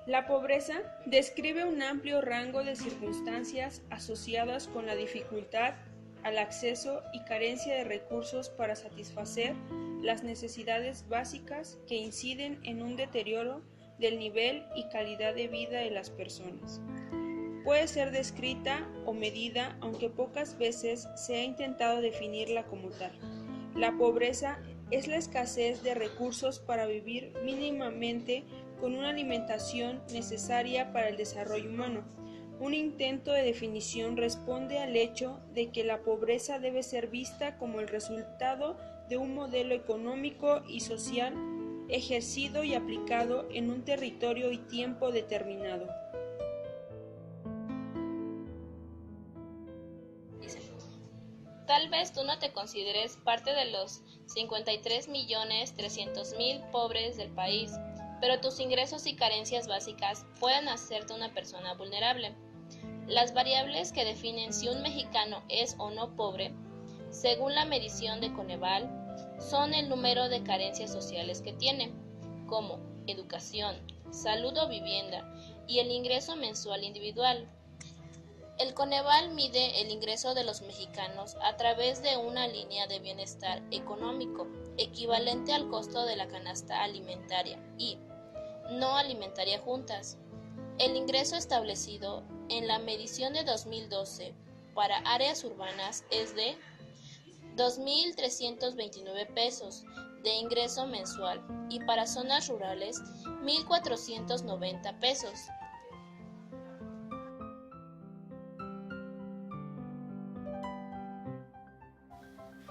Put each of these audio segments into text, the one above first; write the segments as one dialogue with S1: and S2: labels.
S1: La pobreza describe un amplio rango de circunstancias asociadas con la dificultad al acceso y carencia de recursos para satisfacer las necesidades básicas que inciden en un deterioro del nivel y calidad de vida de las personas. Puede ser descrita o medida, aunque pocas veces se ha intentado definirla como tal. La pobreza es la escasez de recursos para vivir mínimamente con una alimentación necesaria para el desarrollo humano. Un intento de definición responde al hecho de que la pobreza debe ser vista como el resultado de un modelo económico y social ejercido y aplicado en un territorio y tiempo determinado.
S2: Tal vez tú no te consideres parte de los 53.300.000 pobres del país, pero tus ingresos y carencias básicas pueden hacerte una persona vulnerable. Las variables que definen si un mexicano es o no pobre, según la medición de Coneval, son el número de carencias sociales que tiene, como educación, salud o vivienda, y el ingreso mensual individual. El Coneval mide el ingreso de los mexicanos a través de una línea de bienestar económico equivalente al costo de la canasta alimentaria y no alimentaria juntas. El ingreso establecido en la medición de 2012 para áreas urbanas es de 2.329 pesos de ingreso mensual y para zonas rurales 1.490 pesos.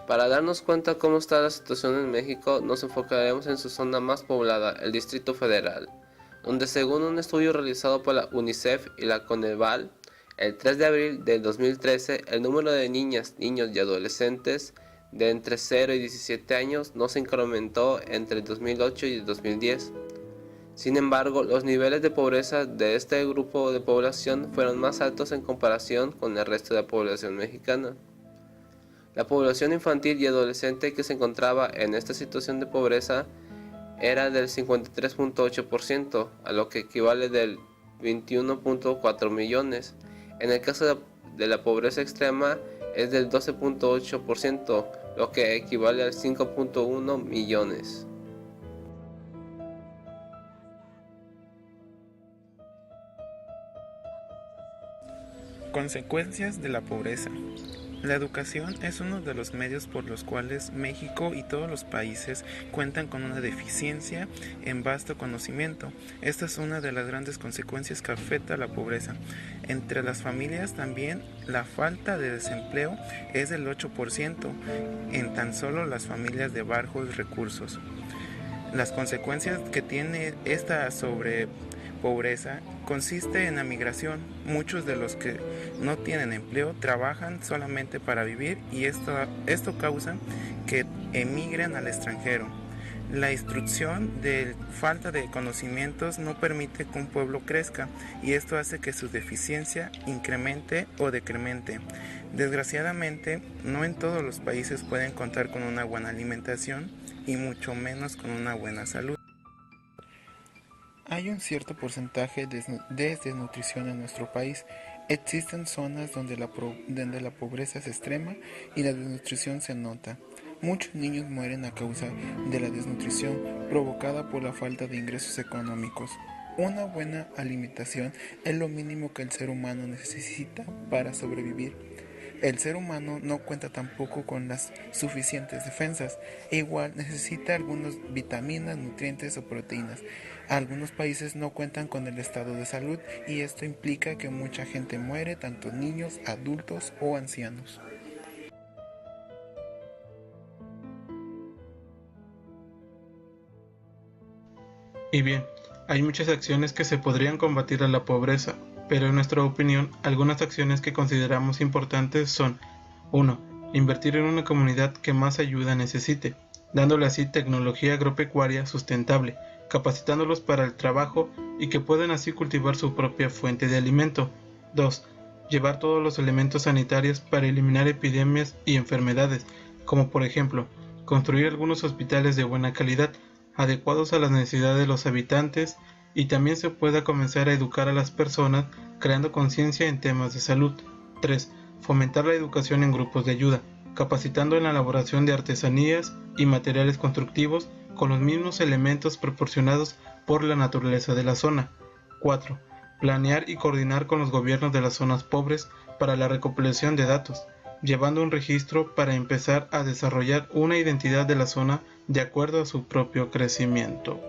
S3: Para darnos cuenta cómo está la situación en México, nos enfocaremos en su zona más poblada, el Distrito Federal, donde según un estudio realizado por la UNICEF y la Coneval, el 3 de abril del 2013, el número de niñas, niños y adolescentes de entre 0 y 17 años no se incrementó entre el 2008 y el 2010. Sin embargo, los niveles de pobreza de este grupo de población fueron más altos en comparación con el resto de la población mexicana. La población infantil y adolescente que se encontraba en esta situación de pobreza era del 53.8%, a lo que equivale del 21.4 millones. En el caso de la pobreza extrema es del 12.8%, lo que equivale al 5.1 millones.
S4: Consecuencias de la pobreza. La educación es uno de los medios por los cuales México y todos los países cuentan con una deficiencia en vasto conocimiento. Esta es una de las grandes consecuencias que afecta a la pobreza. Entre las familias también la falta de desempleo es del 8% en tan solo las familias de bajos recursos. Las consecuencias que tiene esta sobre pobreza consiste en la migración. Muchos de los que no tienen empleo trabajan solamente para vivir y esto causa que emigren al extranjero. La instrucción de falta de conocimientos no permite que un pueblo crezca y esto hace que su deficiencia incremente o decremente. Desgraciadamente, no en todos los países pueden contar con una buena alimentación y mucho menos con una buena salud. Hay un cierto porcentaje de desnutrición en nuestro país. Existen zonas donde la pobreza es extrema y la desnutrición se nota. Muchos niños mueren a causa de la desnutrición provocada por la falta de ingresos económicos. Una buena alimentación es lo mínimo que el ser humano necesita para sobrevivir. El ser humano no cuenta tampoco con las suficientes defensas e igual necesita algunas vitaminas, nutrientes o proteínas. Algunos países no cuentan con el estado de salud y esto implica que mucha gente muere, tanto niños, adultos o ancianos.
S5: Y bien, hay muchas acciones que se podrían combatir a la pobreza, pero en nuestra opinión, algunas acciones que consideramos importantes son: 1. Invertir en una comunidad que más ayuda necesite, dándole así tecnología agropecuaria sustentable, capacitándolos para el trabajo y que puedan así cultivar su propia fuente de alimento. 2. Llevar todos los elementos sanitarios para eliminar epidemias y enfermedades, como por ejemplo, construir algunos hospitales de buena calidad, adecuados a las necesidades de los habitantes y también se pueda comenzar a educar a las personas creando conciencia en temas de salud. 3. Fomentar la educación en grupos de ayuda, capacitando en la elaboración de artesanías y materiales constructivos con los mismos elementos proporcionados por la naturaleza de la zona. 4. Planear y coordinar con los gobiernos de las zonas pobres para la recopilación de datos, llevando un registro para empezar a desarrollar una identidad de la zona de acuerdo a su propio crecimiento.